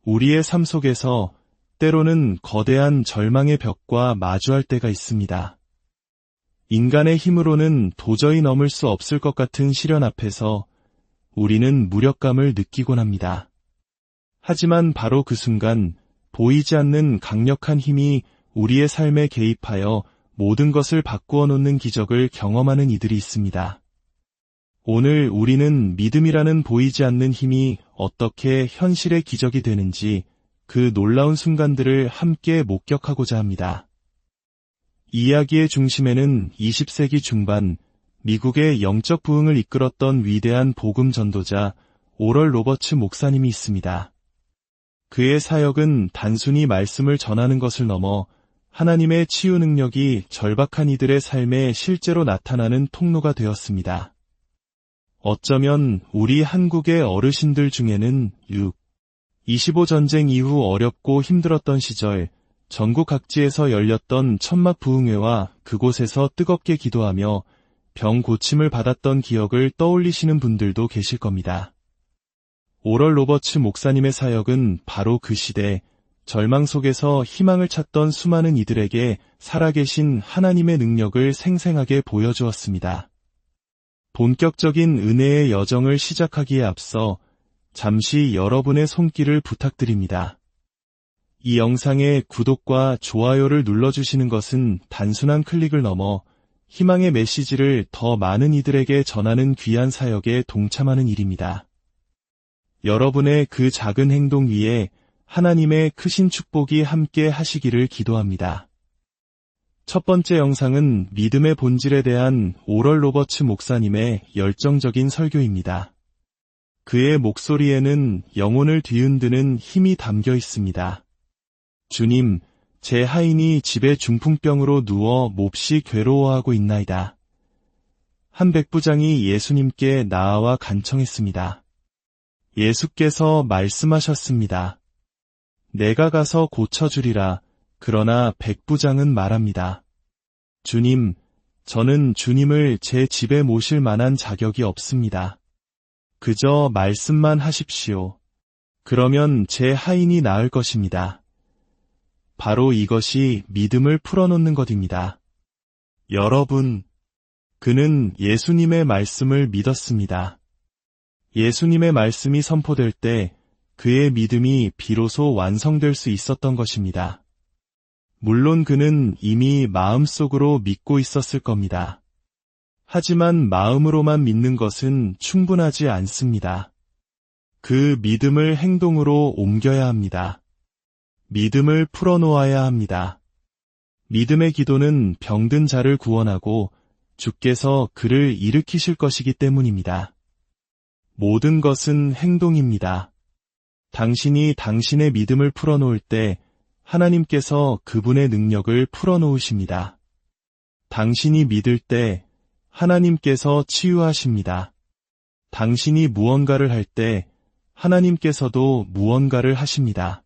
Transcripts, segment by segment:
우리의 삶 속에서 때로는 거대한 절망의 벽과 마주할 때가 있습니다. 인간의 힘으로는 도저히 넘을 수 없을 것 같은 시련 앞에서 우리는 무력감을 느끼곤 합니다. 하지만 바로 그 순간 보이지 않는 강력한 힘이 우리의 삶에 개입하여 모든 것을 바꾸어 놓는 기적을 경험하는 이들이 있습니다. 오늘 우리는 믿음이라는 보이지 않는 힘이 어떻게 현실의 기적이 되는지 그 놀라운 순간들을 함께 목격하고자 합니다. 이야기의 중심에는 20세기 중반 미국의 영적 부흥을 이끌었던 위대한 복음 전도자 오럴 로버츠 목사님이 있습니다. 그의 사역은 단순히 말씀을 전하는 것을 넘어 하나님의 치유 능력이 절박한 이들의 삶에 실제로 나타나는 통로가 되었습니다. 어쩌면 우리 한국의 어르신들 중에는 6.25 전쟁 이후 어렵고 힘들었던 시절 전국 각지에서 열렸던 천막 부흥회와 그곳에서 뜨겁게 기도하며 병 고침을 받았던 기억을 떠올리시는 분들도 계실 겁니다. 오럴 로버츠 목사님의 사역은 바로 그 시대 절망 속에서 희망을 찾던 수많은 이들에게 살아계신 하나님의 능력을 생생하게 보여주었습니다. 본격적인 은혜의 여정을 시작하기에 앞서 잠시 여러분의 손길을 부탁드립니다. 이 영상의 구독과 좋아요를 눌러주시는 것은 단순한 클릭을 넘어 희망의 메시지를 더 많은 이들에게 전하는 귀한 사역에 동참하는 일입니다. 여러분의 그 작은 행동 위에 하나님의 크신 축복이 함께 하시기를 기도합니다. 첫 번째 영상은 믿음의 본질에 대한 오럴 로버츠 목사님의 열정적인 설교입니다. 그의 목소리에는 영혼을 뒤흔드는 힘이 담겨 있습니다. 주님, 제 하인이 집에 중풍병으로 누워 몹시 괴로워하고 있나이다. 한 백부장이 예수님께 나아와 간청했습니다. 예수께서 말씀하셨습니다. 내가 가서 고쳐주리라. 그러나 백부장은 말합니다. 주님, 저는 주님을 제 집에 모실 만한 자격이 없습니다. 그저 말씀만 하십시오. 그러면 제 하인이 나을 것입니다. 바로 이것이 믿음을 풀어놓는 것입니다. 여러분, 그는 예수님의 말씀을 믿었습니다. 예수님의 말씀이 선포될 때 그의 믿음이 비로소 완성될 수 있었던 것입니다. 물론 그는 이미 마음속으로 믿고 있었을 겁니다. 하지만 마음으로만 믿는 것은 충분하지 않습니다. 그 믿음을 행동으로 옮겨야 합니다. 믿음을 풀어놓아야 합니다. 믿음의 기도는 병든 자를 구원하고 주께서 그를 일으키실 것이기 때문입니다. 모든 것은 행동입니다. 당신이 당신의 믿음을 풀어놓을 때 하나님께서 그분의 능력을 풀어놓으십니다. 당신이 믿을 때 하나님께서 치유하십니다. 당신이 무언가를 할 때 하나님께서도 무언가를 하십니다.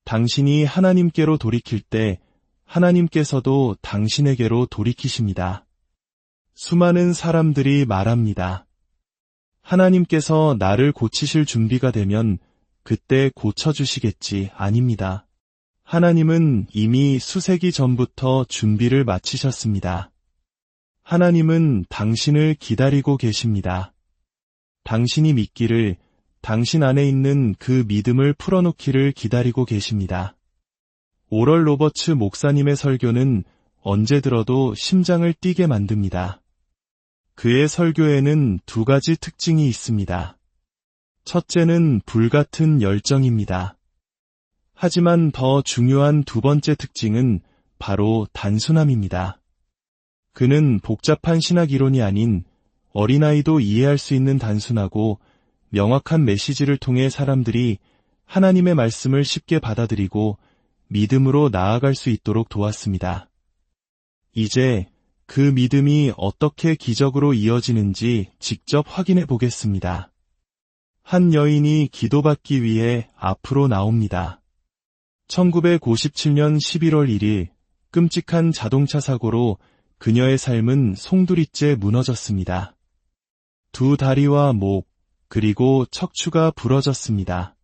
당신이 하나님께로 돌이킬 때 하나님께서도 당신에게로 돌이키십니다. 수많은 사람들이 말합니다. 하나님께서 나를 고치실 준비가 되면 그때 고쳐주시겠지. 아닙니다. 하나님은 이미 수세기 전부터 준비를 마치셨습니다. 하나님은 당신을 기다리고 계십니다. 당신이 믿기를, 당신 안에 있는 그 믿음을 풀어놓기를 기다리고 계십니다. 오럴 로버츠 목사님의 설교는 언제 들어도 심장을 뛰게 만듭니다. 그의 설교에는 두 가지 특징이 있습니다. 첫째는 불같은 열정입니다. 하지만 더 중요한 두 번째 특징은 바로 단순함입니다. 그는 복잡한 신학 이론이 아닌 어린아이도 이해할 수 있는 단순하고 명확한 메시지를 통해 사람들이 하나님의 말씀을 쉽게 받아들이고 믿음으로 나아갈 수 있도록 도왔습니다. 이제 그 믿음이 어떻게 기적으로 이어지는지 직접 확인해 보겠습니다. 한 여인이 기도받기 위해 앞으로 나옵니다. 1957년 11월 1일 끔찍한 자동차 사고로 그녀의 삶은 송두리째 무너졌습니다. 두 다리와 목, 그리고 척추가 부러졌습니다.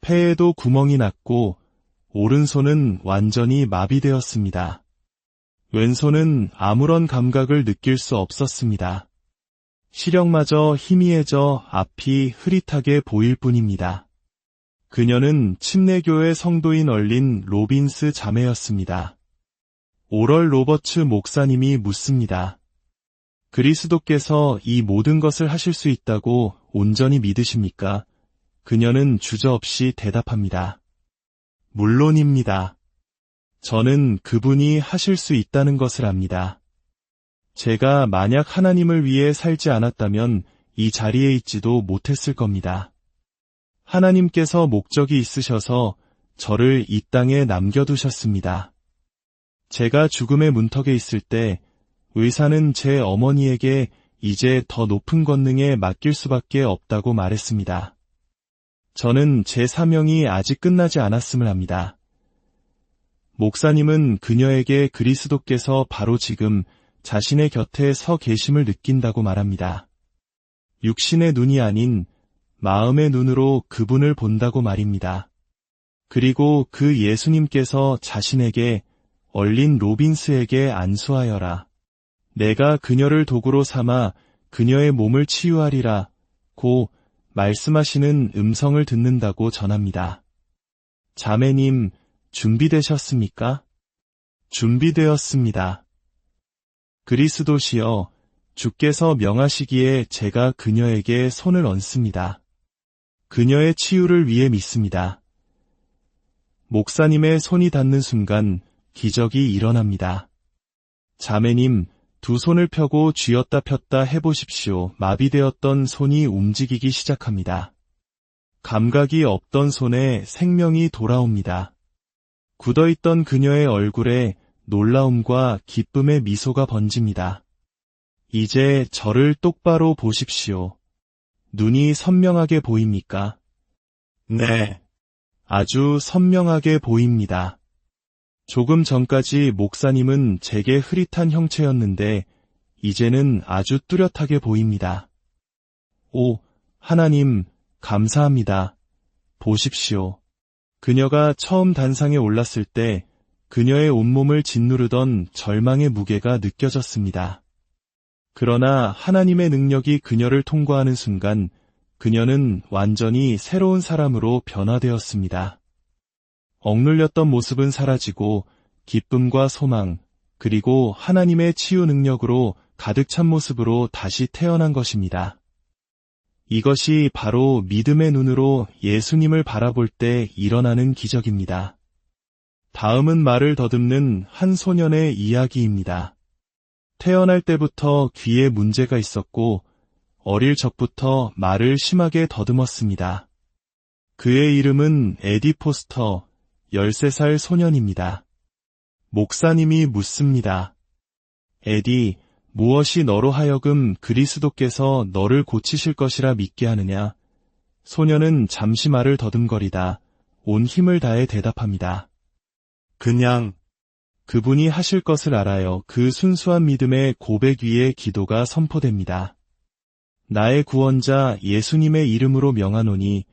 폐에도 구멍이 났고 오른손은 완전히 마비되었습니다. 왼손은 아무런 감각을 느낄 수 없었습니다. 시력마저 희미해져 앞이 흐릿하게 보일 뿐입니다. 그녀는 침례교회 성도인 얼린 로빈스 자매였습니다. 오럴 로버츠 목사님이 묻습니다. 그리스도께서 이 모든 것을 하실 수 있다고 온전히 믿으십니까? 그녀는 주저없이 대답합니다. 물론입니다. 저는 그분이 하실 수 있다는 것을 압니다. 제가 만약 하나님을 위해 살지 않았다면 이 자리에 있지도 못했을 겁니다. 하나님께서 목적이 있으셔서 저를 이 땅에 남겨두셨습니다. 제가 죽음의 문턱에 있을 때 의사는 제 어머니에게 이제 더 높은 권능에 맡길 수밖에 없다고 말했습니다. 저는 제 사명이 아직 끝나지 않았음을 압니다. 목사님은 그녀에게 그리스도께서 바로 지금 자신의 곁에 서 계심을 느낀다고 말합니다. 육신의 눈이 아닌 마음의 눈으로 그분을 본다고 말입니다. 그리고 그 예수님께서 자신에게 얼린 로빈스에게 안수하여라. 내가 그녀를 도구로 삼아 그녀의 몸을 치유하리라 고 말씀하시는 음성을 듣는다고 전합니다. 자매님, 준비되셨습니까? 준비되었습니다. 그리스도시여, 주께서 명하시기에 제가 그녀에게 손을 얹습니다. 그녀의 치유를 위해 믿습니다. 목사님의 손이 닿는 순간 기적이 일어납니다. 자매님, 두 손을 펴고 쥐었다 폈다 해보십시오. 마비되었던 손이 움직이기 시작합니다. 감각이 없던 손에 생명이 돌아옵니다. 굳어있던 그녀의 얼굴에 놀라움과 기쁨의 미소가 번집니다. 이제 저를 똑바로 보십시오. 눈이 선명하게 보입니까? 네. 아주 선명하게 보입니다. 조금 전까지 목사님은 제게 흐릿한 형체였는데 이제는 아주 뚜렷하게 보입니다. 오, 하나님, 감사합니다. 보십시오. 그녀가 처음 단상에 올랐을 때 그녀의 온몸을 짓누르던 절망의 무게가 느껴졌습니다. 그러나 하나님의 능력이 그녀를 통과하는 순간 그녀는 완전히 새로운 사람으로 변화되었습니다. 억눌렸던 모습은 사라지고 기쁨과 소망, 그리고 하나님의 치유 능력으로 가득 찬 모습으로 다시 태어난 것입니다. 이것이 바로 믿음의 눈으로 예수님을 바라볼 때 일어나는 기적입니다. 다음은 말을 더듬는 한 소년의 이야기입니다. 태어날 때부터 귀에 문제가 있었고 어릴 적부터 말을 심하게 더듬었습니다. 그의 이름은 에디 포스터, 13살 소년입니다. 목사님이 묻습니다. 에디, 무엇이 너로 하여금 그리스도께서 너를 고치실 것이라 믿게 하느냐? 소년은 잠시 말을 더듬거리다 온 힘을 다해 대답합니다. 그냥 그분이 하실 것을 알아요. 그 순수한 믿음의 고백 위에 기도가 선포됩니다. 나의 구원자 예수님의 이름으로 명하노니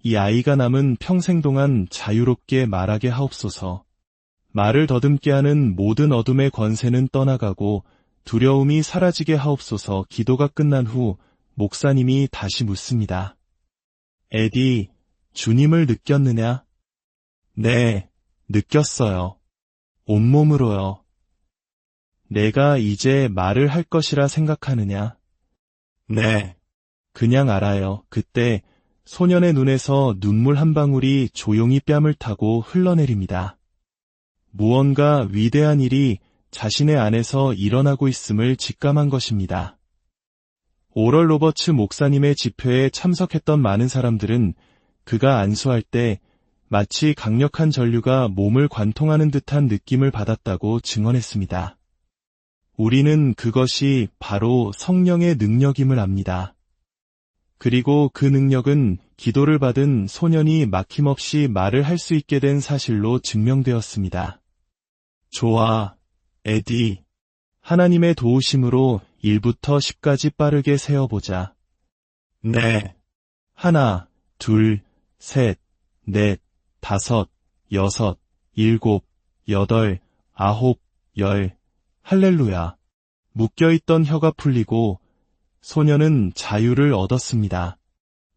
이 아이가 남은 평생 동안 자유롭게 말하게 하옵소서. 말을 더듬게 하는 모든 어둠의 권세는 떠나가고 두려움이 사라지게 하옵소서. 기도가 끝난 후 목사님이 다시 묻습니다. 에디, 주님을 느꼈느냐? 네, 느꼈어요. 온몸으로요. 내가 이제 말을 할 것이라 생각하느냐? 네, 그냥 알아요. 그때 소년의 눈에서 눈물 한 방울이 조용히 뺨을 타고 흘러내립니다. 무언가 위대한 일이 자신의 안에서 일어나고 있음을 직감한 것입니다. 오럴 로버츠 목사님의 집회에 참석했던 많은 사람들은 그가 안수할 때 마치 강력한 전류가 몸을 관통하는 듯한 느낌을 받았다고 증언했습니다. 우리는 그것이 바로 성령의 능력임을 압니다. 그리고 그 능력은 기도를 받은 소년이 막힘없이 말을 할 수 있게 된 사실로 증명되었습니다. 좋아, 에디. 하나님의 도우심으로 1부터 10까지 빠르게 세어보자. 네. 하나, 둘, 셋, 넷, 다섯, 여섯, 일곱, 여덟, 아홉, 열. 할렐루야. 묶여있던 혀가 풀리고 소녀는 자유를 얻었습니다.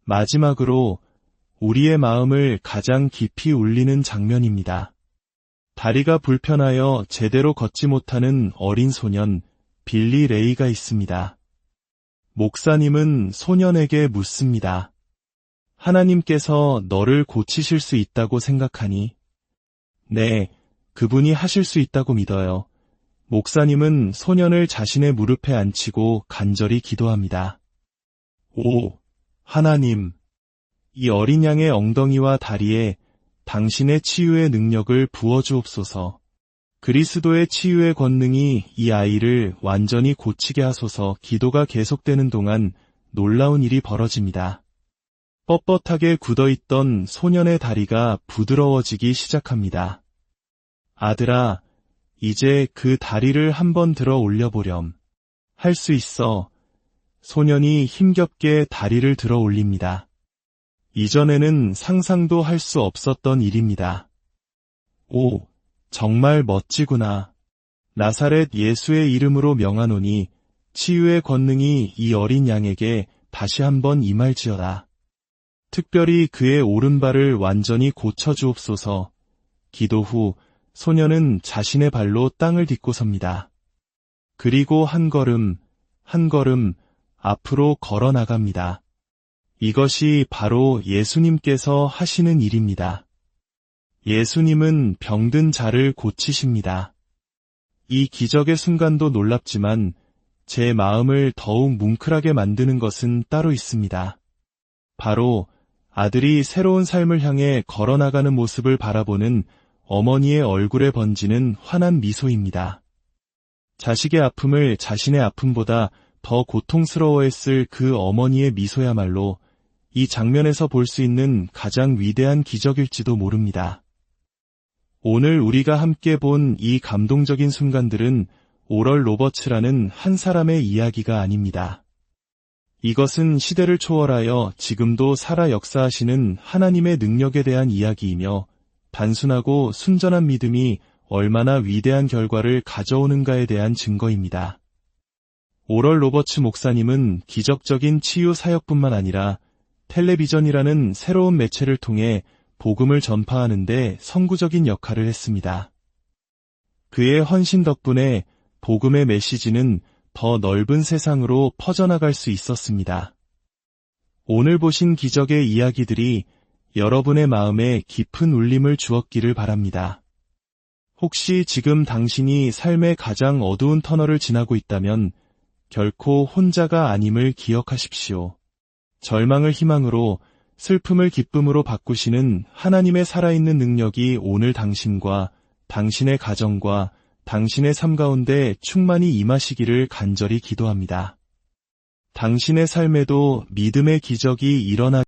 마지막으로 우리의 마음을 가장 깊이 울리는 장면입니다. 다리가 불편하여 제대로 걷지 못하는 어린 소년 빌리 레이가 있습니다. 목사님은 소년에게 묻습니다. 하나님께서 너를 고치실 수 있다고 생각하니? 네, 그분이 하실 수 있다고 믿어요. 목사님은 소년을 자신의 무릎에 앉히고 간절히 기도합니다. 오, 하나님, 이 어린 양의 엉덩이와 다리에 당신의 치유의 능력을 부어주옵소서. 그리스도의 치유의 권능이 이 아이를 완전히 고치게 하소서. 기도가 계속되는 동안 놀라운 일이 벌어집니다. 뻣뻣하게 굳어있던 소년의 다리가 부드러워지기 시작합니다. 아들아, 이제 그 다리를 한번 들어 올려보렴. 할 수 있어. 소년이 힘겹게 다리를 들어 올립니다. 이전에는 상상도 할 수 없었던 일입니다. 오, 정말 멋지구나. 나사렛 예수의 이름으로 명하노니 치유의 권능이 이 어린 양에게 다시 한번 임할지어다. 특별히 그의 오른발을 완전히 고쳐주옵소서. 기도 후 소년은 자신의 발로 땅을 딛고 섭니다. 그리고 한 걸음, 한 걸음 앞으로 걸어 나갑니다. 이것이 바로 예수님께서 하시는 일입니다. 예수님은 병든 자를 고치십니다. 이 기적의 순간도 놀랍지만 제 마음을 더욱 뭉클하게 만드는 것은 따로 있습니다. 바로 아들이 새로운 삶을 향해 걸어나가는 모습을 바라보는 어머니의 얼굴에 번지는 환한 미소입니다. 자식의 아픔을 자신의 아픔보다 더 고통스러워했을 그 어머니의 미소야말로 이 장면에서 볼 수 있는 가장 위대한 기적일지도 모릅니다. 오늘 우리가 함께 본 이 감동적인 순간들은 오럴 로버츠라는 한 사람의 이야기가 아닙니다. 이것은 시대를 초월하여 지금도 살아 역사하시는 하나님의 능력에 대한 이야기이며 단순하고 순전한 믿음이 얼마나 위대한 결과를 가져오는가에 대한 증거입니다. 오럴 로버츠 목사님은 기적적인 치유 사역뿐만 아니라 텔레비전이라는 새로운 매체를 통해 복음을 전파하는 데 선구적인 역할을 했습니다. 그의 헌신 덕분에 복음의 메시지는 더 넓은 세상으로 퍼져나갈 수 있었습니다. 오늘 보신 기적의 이야기들이 여러분의 마음에 깊은 울림을 주었기를 바랍니다. 혹시 지금 당신이 삶의 가장 어두운 터널을 지나고 있다면 결코 혼자가 아님을 기억하십시오. 절망을 희망으로, 슬픔을 기쁨으로 바꾸시는 하나님의 살아있는 능력이 오늘 당신과 당신의 가정과 당신의 삶 가운데 충만히 임하시기를 간절히 기도합니다. 당신의 삶에도 믿음의 기적이 일어나기를